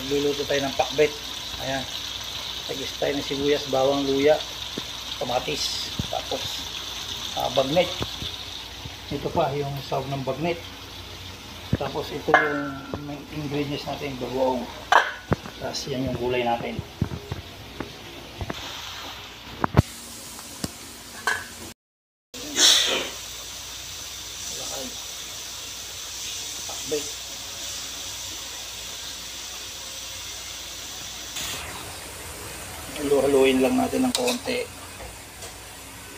Magluluto tayo ng pakbet. Ayan. Tagis tayo ng sibuyas, bawang, luya, kamatis, tapos bagnet. Ito pa yung sahog ng bagnet. Tapos ito yung ingredients natin, bagoong. Tapos yan yung gulay natin. Pakbet. Haluin lang natin ng konti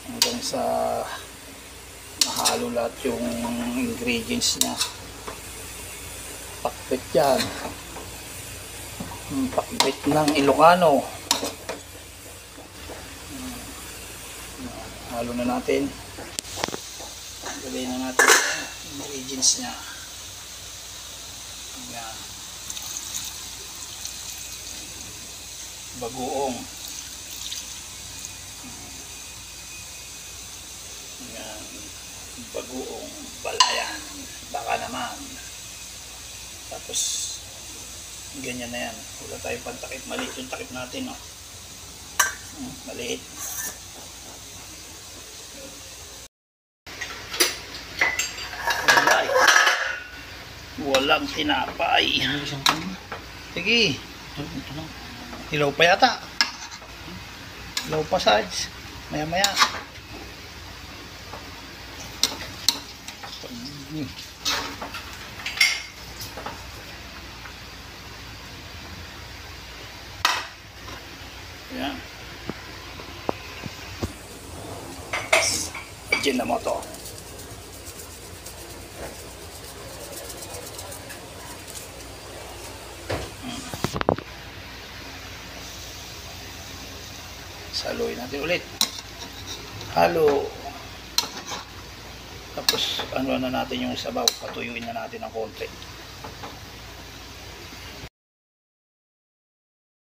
hanggang sa mahalo lahat yung ingredients niya. Pakbet yan, pakbet ng Ilocano. Halo na natin, lagay na natin yung ingredients niya. Yan. Bagoong. Yan. Bagoong balayan. Baka naman. Tapos ganyan na yan. Wala tayong pantakip. Maliit yung takip natin. Oh. Maliit. Walang tinapay. Sige. Hilaw pa yata. Hilaw pa sides. Maya maya. Ayan. Diyan na mo to. Haluin natin ulit. Halo. Tapos ano na natin yung sabaw. Patuyuin na natin ng konti.